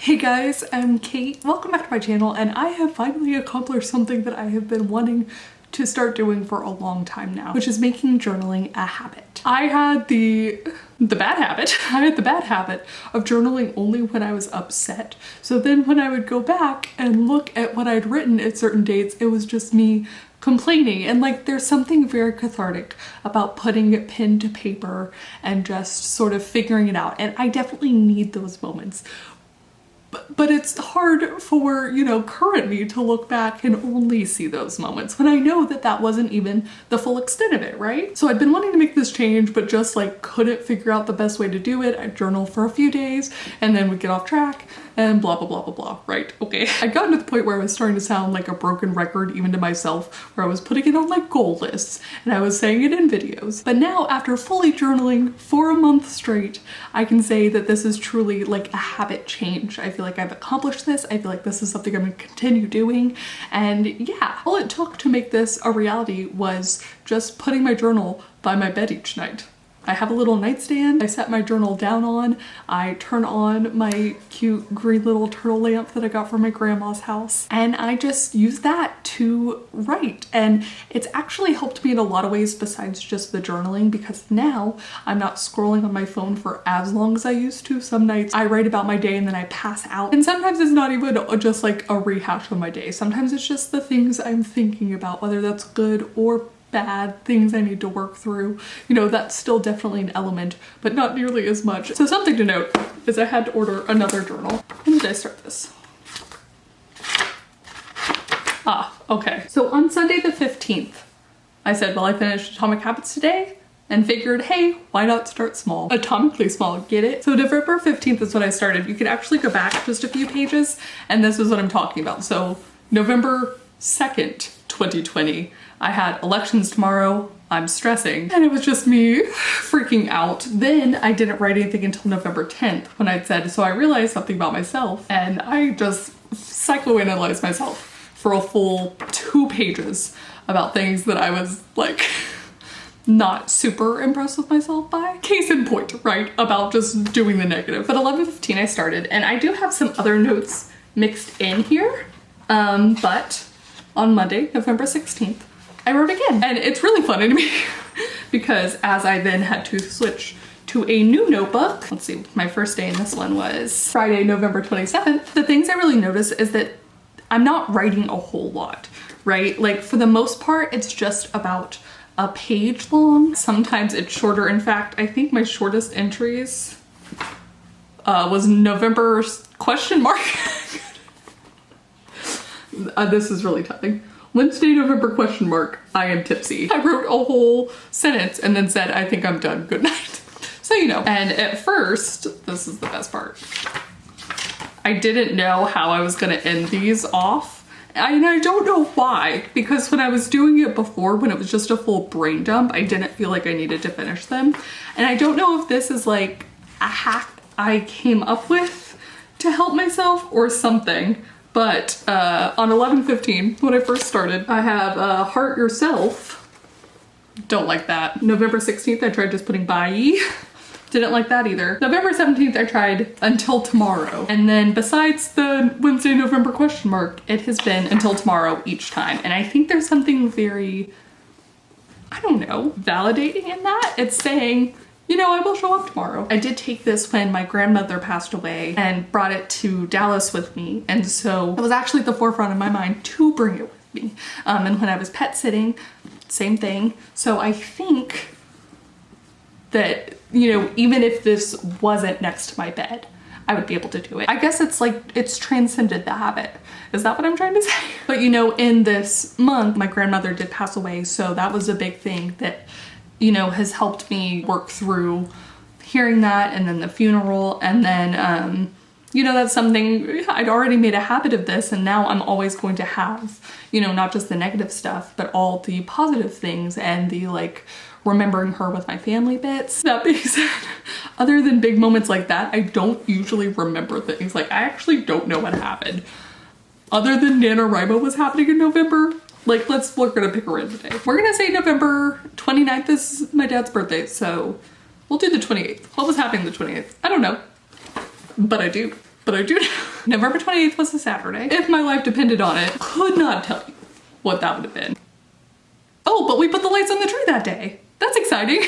Hey guys, I'm Kate. Welcome back to my channel, and I have finally accomplished something that I have been wanting to start doing for a long time now, which is making journaling a habit. I had the bad habit. I had the bad habit of journaling only when I was upset. So then when I would go back and look at what I'd written at certain dates, it was just me complaining. And like, there's something very cathartic about putting pen to paper and just sort of figuring it out. And I definitely need those moments. But it's hard for, you know, current me to look back and only see those moments when I know that that wasn't even the full extent of it, right? So I'd been wanting to make this change, but just like couldn't figure out the best way to do it. I'd journal for a few days and then we'd get off track and blah, blah, blah, blah, blah, right? Okay. I'd gotten to the point where I was starting to sound like a broken record even to myself, where I was putting it on like goal lists and I was saying it in videos. But now, after fully journaling for a month straight, I can say that this is truly like a habit change. I feel like I've accomplished this. I feel like this is something I'm gonna continue doing. And yeah, all it took to make this a reality was just putting my journal by my bed each night. I have a little nightstand I set my journal down on. I turn on my cute green little turtle lamp that I got from my grandma's house, and I just use that to write. And it's actually helped me in a lot of ways besides just the journaling, because now I'm not scrolling on my phone for as long as I used to. Some nights I write about my day and then I pass out, and sometimes it's not even just like a rehash of my day. Sometimes it's just the things I'm thinking about, whether that's good or bad, things I need to work through. You know, that's still definitely an element, but not nearly as much. So something to note is I had to order another journal. When did I start this? Okay. So on Sunday the 15th, I said, well, I finished Atomic Habits today and figured, hey, why not start small? Atomically small, get it? So November 15th is when I started. You can actually go back just a few pages and this is what I'm talking about. So November 2nd, 2020, I had elections tomorrow, I'm stressing, and it was just me freaking out. Then I didn't write anything until November 10th when I'd said, so I realized something about myself, and I just psychoanalyzed myself for a full 2 pages about things that I was like not super impressed with myself by. Case in point, right? About just doing the negative. But 11:15 I started, and I do have some other notes mixed in here, but on Monday, November 16th, I wrote again. And it's really funny to me because as I then had to switch to a new notebook, let's see, my first day in this one was Friday, November 27th. The things I really notice is that I'm not writing a whole lot, right? Like for the most part, it's just about a page long. Sometimes it's shorter. In fact, I think my shortest entries was November question mark. This is really touching. Wednesday, November question mark, I am tipsy. I wrote a whole sentence and then said, I think I'm done, good night. So, you know, and at first, this is the best part. I didn't know how I was gonna end these off. And I don't know why, because when I was doing it before, when it was just a full brain dump, I didn't feel like I needed to finish them. And I don't know if this is like a hack I came up with to help myself or something. But on 11:15, when I first started, I have Heart Yourself. Don't like that. November 16th, I tried just putting bye. Didn't like that either. November 17th, I tried Until Tomorrow. And then besides the Wednesday, November question mark, it has been Until Tomorrow each time. And I think there's something very, I don't know, validating in that. It's saying, you know, I will show up tomorrow. I did take this when my grandmother passed away and brought it to Dallas with me. And so it was actually at the forefront of my mind to bring it with me. And when I was pet sitting, same thing. So I think that, you know, even if this wasn't next to my bed, I would be able to do it. I guess it's like, it's transcended the habit. Is that what I'm trying to say? But you know, in this month, my grandmother did pass away. So that was a big thing that, you know, has helped me work through hearing that, and then the funeral, and then, you know, that's something I'd already made a habit of this, and now I'm always going to have, you know, not just the negative stuff, but all the positive things and the like remembering her with my family bits. That being said, other than big moments like that, I don't usually remember things. Like, I actually don't know what happened. Other than NaNoWriMo was happening in November, like, we're gonna pick a random day. We're gonna say November 29th is my dad's birthday, so we'll do the 28th. What was happening the 28th? I don't know, but I do know. November 28th was a Saturday. If my life depended on it, could not tell you what that would have been. Oh, but we put the lights on the tree that day. That's exciting.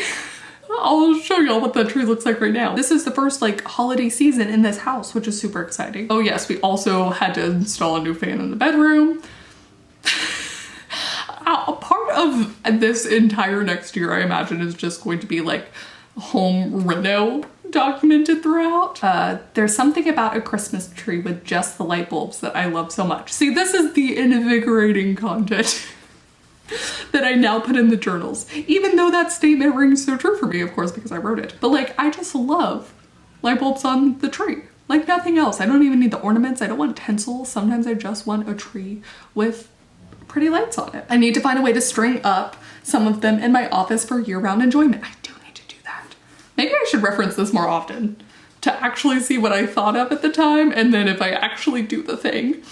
I'll show y'all what the tree looks like right now. This is the first like holiday season in this house, which is super exciting. Oh yes, we also had to install a new fan in the bedroom. A part of this entire next year, I imagine, is just going to be like home reno documented throughout. There's something about a Christmas tree with just the light bulbs that I love so much. See, this is the invigorating content that I now put in the journals, even though that statement rings so true for me, of course, because I wrote it. But like, I just love light bulbs on the tree, like nothing else. I don't even need the ornaments. I don't want tinsel. Sometimes I just want a tree with pretty lights on it. I need to find a way to string up some of them in my office for year-round enjoyment. I do need to do that. Maybe I should reference this more often to actually see what I thought of at the time, and then if I actually do the thing.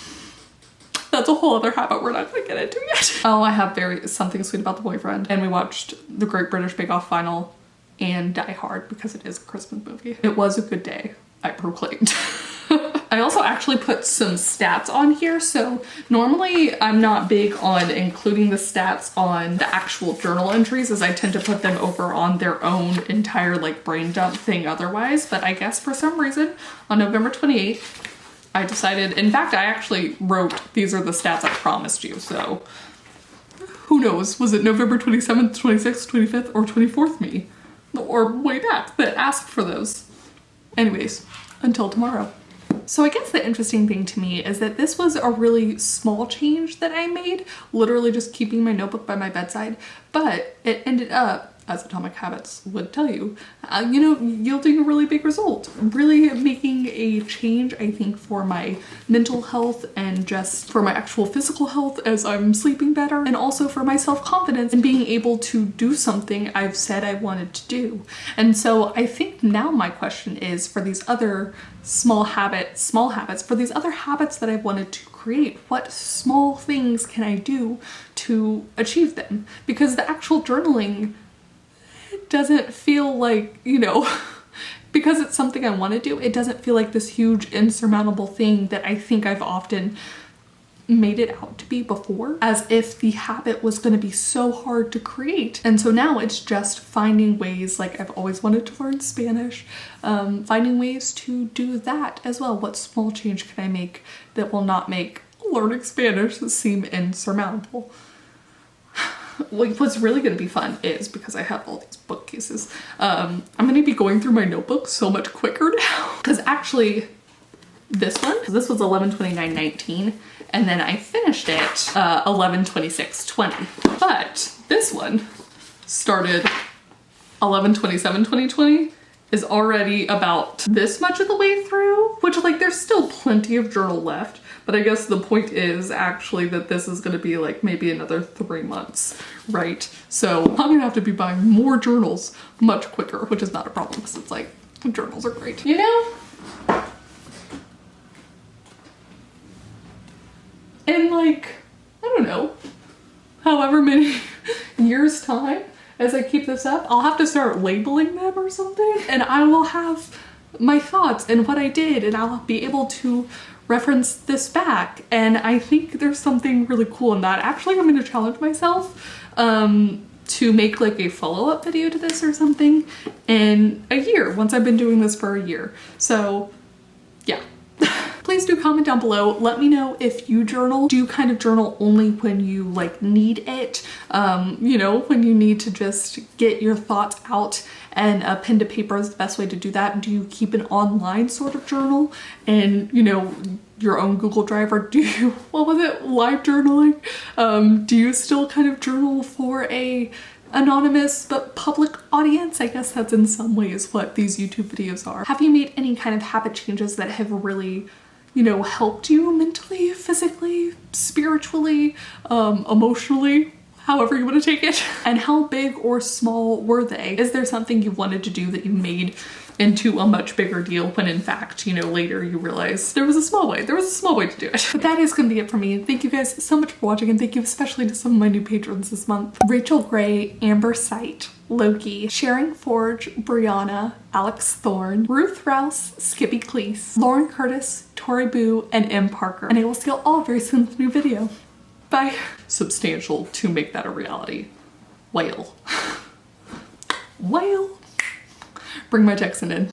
That's a whole other habit we're not gonna get into yet. Oh, I have something sweet about the boyfriend. And we watched the Great British Bake Off final and Die Hard because it is a Christmas movie. It was a good day, I proclaimed. I also actually put some stats on here. So normally I'm not big on including the stats on the actual journal entries, as I tend to put them over on their own entire like brain dump thing otherwise. But I guess for some reason on November 28th, I decided, in fact, I actually wrote, these are the stats I promised you, so who knows, was it November 27th, 26th, 25th, or 24th me? Or way back that asked for those. Anyways, until tomorrow. So I guess the interesting thing to me is that this was a really small change that I made, literally just keeping my notebook by my bedside, but it ended up, as Atomic Habits would tell you, you know, yielding a really big result. Really making a change, I think, for my mental health and just for my actual physical health as I'm sleeping better, and also for my self-confidence and being able to do something I've said I wanted to do. And so I think now my question is, for these other small habits, for these other habits that I've wanted to create, what small things can I do to achieve them? Because the actual journaling doesn't feel like, you know, because it's something I want to do, it doesn't feel like this huge insurmountable thing that I think I've often made it out to be before, as if the habit was going to be so hard to create. And so now it's just finding ways, like I've always wanted to learn Spanish, finding ways to do that as well. What small change can I make that will not make learning Spanish seem insurmountable? Like, what's really going to be fun is, because I have all these bookcases, I'm going to be going through my notebook so much quicker now. Because actually, this was 11/29/19, and then I finished it 11/26/20. But this one started 11/27/2020, is already about this much of the way through, which, like, there's still plenty of journal left. But I guess the point is actually that this is going to be like maybe another 3 months, right? So I'm going to have to be buying more journals much quicker, which is not a problem because it's like, journals are great. You know? In like, I don't know, however many years time as I keep this up, I'll have to start labeling them or something. And I will have my thoughts and what I did, and I'll be able to reference this back. And I think there's something really cool in that. Actually, I'm going to challenge myself to make like a follow-up video to this or something in a year, once I've been doing this for a year. So yeah. Please do comment down below. Let me know if you journal. Do you kind of journal only when you like need it? You know, when you need to just get your thoughts out, and a pen to paper is the best way to do that. Do you keep an online sort of journal and, you know, your own Google Drive, or do you, what was it, live journaling? Do you still kind of journal for a anonymous but public audience? I guess that's in some ways what these YouTube videos are. Have you made any kind of habit changes that have really, you know, helped you mentally, physically, spiritually, emotionally? However you want to take it. And how big or small were they? Is there something you wanted to do that you made into a much bigger deal when in fact, you know, later you realize there was a small way to do it. But that is gonna be it for me. Thank you guys so much for watching, and thank you especially to some of my new patrons this month. Rachel Gray, Amber Sight, Loki, Sharing Forge, Brianna, Alex Thorne, Ruth Rouse, Skippy Cleese, Lauren Curtis, Tori Boo, and M. Parker. And I will see you all very soon with a new video. Bye. Substantial to make that a reality. Whale. Whale. Bring my Texan in.